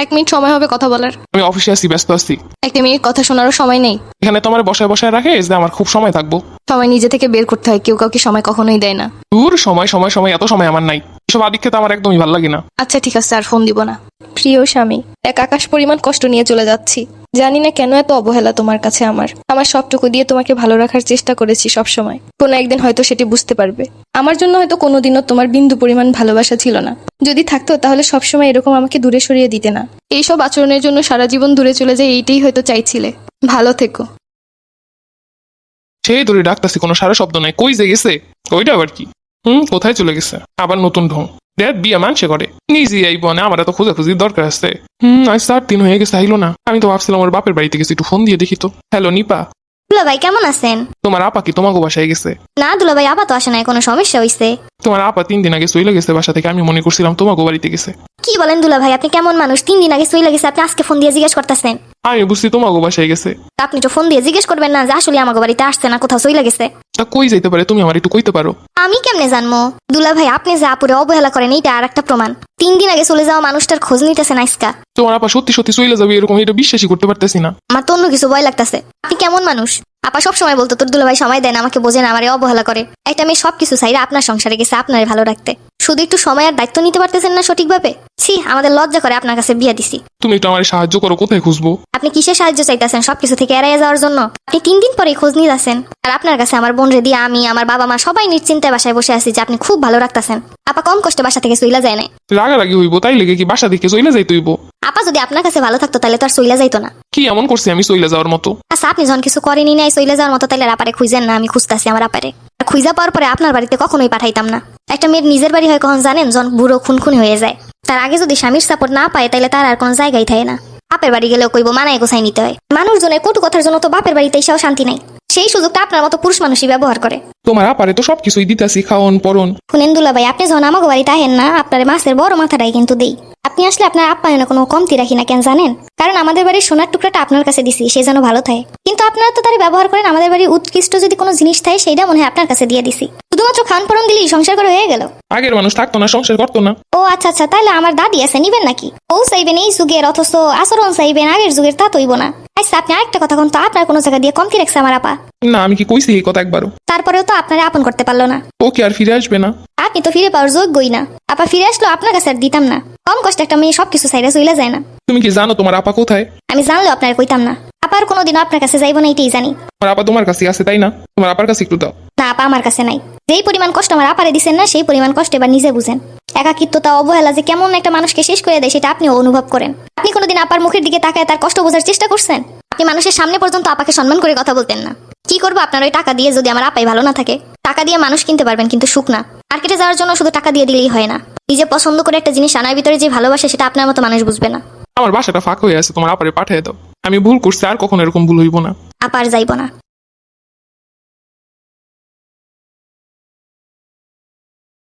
1 minute সময় হবে কথা বলার। আমি অফিসে আছি, ব্যস্ত আছি। 1 মিনিট কথা শোনারও সময় নেই। এখানে তো আমার বসায় বসায় রাখে যে আমার খুব সময় থাকবো। সময় নিজে থেকে বের করতে হয়, কেউ কাউকে সময় কখনোই দেয় না। দূর, সময় সময় সময়, এত সময় আমার নাই। এসব আদিক্ষেতা আমার একদমই ভালো লাগে না। আচ্ছা ঠিক আছে, আর ফোন দিব না। প্রিয় স্বামী, এক আকাশ পরিমাণ কষ্ট নিয়ে চলে যাচ্ছি। জানি না কেন এত অবহেলা তোমার কাছে। আমার সবটুকু দিয়ে তোমাকে ভালো রাখার চেষ্টা করেছি সব সময়। কোনো একদিন হয়তো সেটি বুঝতে পারবে। আমার জন্য হয়তো কোনোদিনও তোমার বিন্দু পরিমাণ ভালোবাসা ছিল না। যদি থাকতো তাহলে সবসময় এরকম আমাকে দূরে সরিয়ে দিতে না। এইসব আচরণের জন্য সারা জীবন দূরে চলে যায়, এইটাই হয়তো চাইছিলে। ভালো থেকো। সেই ধরে ডাকতাছি, কোনো সারা শব্দ নাই। কই যে গেছে? ওইটা আবার কি? কোথায় চলে গেছে? আবার নতুন ঢং। দেখ, বিয়া মানছে করে নিজে আইব না, আমার এত খোঁজাখুঁজির দরকার আছে। আজ 4 দিন হয়ে গেছে, আইলো না। আমি তো ভাবছিলাম ওর বাপের বাড়িতে গেছি, একটু ফোন দিয়ে দেখি তো। হ্যালো নিপা, দুলাভাই কেমন আছেন? তোমার আপা কি তোমাকে বাসায় গেছে? না দুলাভাই, আপা তো আসে নাই, কোনো সমস্যা হইছে? তোমার আপা 3 দিন আগে চলে গেছে বাসা থেকে, আমি মনে করছিলাম তোমাকে বাড়িতে গেছে। কি বলেন দুলাভাই, আপনি কেমন মানুষ? 3 দিন আগে চলে গেছে, আপনি আজকে ফোন দিয়ে জিজ্ঞেস করতেছেন? আমি বুঝছি তোমাকে বাসায় গেছে। আপনি তো ফোন দিয়ে জিজ্ঞেস করবেন না যে আসলে আমাকে বাড়িতে আসছে না কোথাও চলে গেছে? তা কই যাইতে পারে, তুমি আমার একটু কইতে পারো? আমি কেমনে জানবো? দুলাভাই, আপনি যে আপুরে অবহেলা করেন এইটা আর একটা প্রমাণ। 3 দিন আগে চলে যাওয়া মানুষটার খোঁজ নিতেছেন আজকা। তোমার আপা সত্যি সত্যি চলে যাবে এরকম, এটা বিশ্বাসই করতে পারতেছি না। আমার তো অন্য কিছু ভয় লাগতেছে। আপনি কেমন মানুষ? আপা সব সময় বলতো তোর দুলাভাই সময় দেন, আমাকে বোঝেন, আমারে অবহেলা করে। একটা মেয়ে সবকিছু চাইরে আপনার সংসারে গেছে আপনারে ভালো রাখতে, শুধু একটু সময় আর দায়িত্ব নিতে পারতেছেন না সঠিকভাবে। ছি, আমাদের লজ্জা করে আপনার কাছে বিয়ে দিছি। তুমি একটু আমার সাহায্য করো, কোথায় খুঁজবো? আপনি কিসের সাহায্য চাইতেছেন? সবকিছু থেকে এড়াইয়া যাওয়ার জন্য? আপনি 3 দিন পরেই খোঁজ নিয়ে যাচ্ছেন, আর আপনার কাছে আমার বোন রে দিয়ে আমি, আমার বাবা মা সবাই নিশ্চিন্তায় বাসায় বসে আছি যে আপনি খুব ভালো রাখতেছেন। আপা কম কষ্টে বাসা থেকে চইলা যায় না। রাগারাগি হইব তাই লেগে কি বাসা থেকে চলে যাইতে হইব? আপা যদি আপনার কাছে ভালো থাকতো তাহলে তো আর চইলা যাইতো না। কি এমন করছি আমি চলে যাওয়ার মতো? আচ্ছা, আপনি যখন কিছু করেনি নাই চইলা যাওয়ার মতো, তাইলে আপারে খুঁজেন না। আমি খুঁজতাছি আমার আপারে। আর খুঁজা পাওয়ার পরে আপনার বাড়িতে কখনোই পাঠাইতাম না। একটা মেয়ের নিজের বাড়ি হয় কখন জানেন? যখন বুড়ো খুনখুনি হয়ে যায়। তার আগে যদি স্বামীর সাপোর্ট না পায় তাহলে তার আর কোনো জায়গায় থাকে না। বাপের বাড়ি গেলেও কইব মানায় গোছাই নিতে হয়। মানুষজনের কটু কথার জন্য তো বাপের বাড়িতে এসেও শান্তি নাই। সেই সুযোগটা আপনার মতো পুরুষ মানুষই ব্যবহার করে। তোমার আপারে তো সবকিছুই দিতাছি, খাওন পরন। শুনেন দুলাভাই, আপনি যখন আমাকে বাড়িতে আহেন না, আপনার মাছের বড় মাথাটাই কিন্তু দেই। আপনি আসলে আপনার আপ্যায়নে কোনো কমতি রাখি না, কেন জানেন? কারণ আমাদের বাড়ির সোনার টুকরাটা আপনার কাছে দিছি, সে যেন ভালো থাকে। কিন্তু আপনারা তো তারা ব্যবহার করেন। আমাদের বাড়ির উৎকৃষ্ট যদি কোনো জিনিস থাকে সেইটা মনে হয় আপনার কাছে দিয়ে দিছি। শুধুমাত্র খান পরন দিলেই সংসার করে হয়ে গেল। আগের মানুষ থাকতো না, সংসার করতো না। ও আচ্ছা আচ্ছা, তাহলে আমার দাদি আছে, নিবেন নাকি? ও চাইবেন এই যুগের, অথচ আচরণ চাইবেন আগের যুগের, তা তৈব না। আচ্ছা, আপনি আরেকটা কথা কোন তো, আপনার কোনো জায়গা দিয়ে কমতি রাখছে আমার আপা? না, আমি কি কইছি এই কথা একবারও? তারপরেও তো আপনারা আপন করতে পারলো না। ও কি আর ফিরে আসবে না? আপনি তো ফিরে পাওয়ার যোগ্যই না। আপা ফিরে আসলো আপনার কাছে আর দিতাম না। কম কষ্টে একটা মেয়ে সবকিছু চাইলে চইলা যায় না। তুমি কি জানো তোমার আপা কোথায়? আমি জানলেও আপনার কইতাম না। আপার কোনোদিনও আপনার কাছে যাইব না, এটাই জানি। তোমার আপা তোমার কাছে আছে তাই না? তোমার আপার কাছে একটু দাও। না, আপা আমার কাছে নাই। যেই পরিমাণ কষ্ট আমার আপারে দিচ্ছেন না, সেই পরিমাণ কষ্ট এবার নিজে বুঝেন। একাকিত্বতা, অবহেলা যে কেমন একটা মানুষকে শেষ করে দেয় সেটা আপনিও অনুভব করেন। আপনি কোনোদিন আপার মুখের দিকে তাকায় তার কষ্ট বোঝার চেষ্টা করছেন? আপনি মানুষের সামনে পর্যন্ত আপাকে সম্মান করে কথা বলতেন না। কি করবো আপনার ওই টাকা দিয়ে? যদি আমার আপাই ভালো না থাকে, টাকা দিয়ে মানুষ কিনতে পারবেন কিন্তু সুখ না। মার্কেটে যাওয়ার জন্য শুধু টাকা দিয়ে দিলেই হয় না। নিজে পছন্দ করে একটা জিনিস আনার ভিতরে যে ভালোবাসে সেটা আপনার মতো মানুষ বুঝবে না। আমার বাসাটা ফাঁক হয়ে আছে, তোমার আপারে পাঠিয়ে দাও। আমি ভুল করছি, আর কখনো এরকম ভুল হইব না। আপার যাইব না।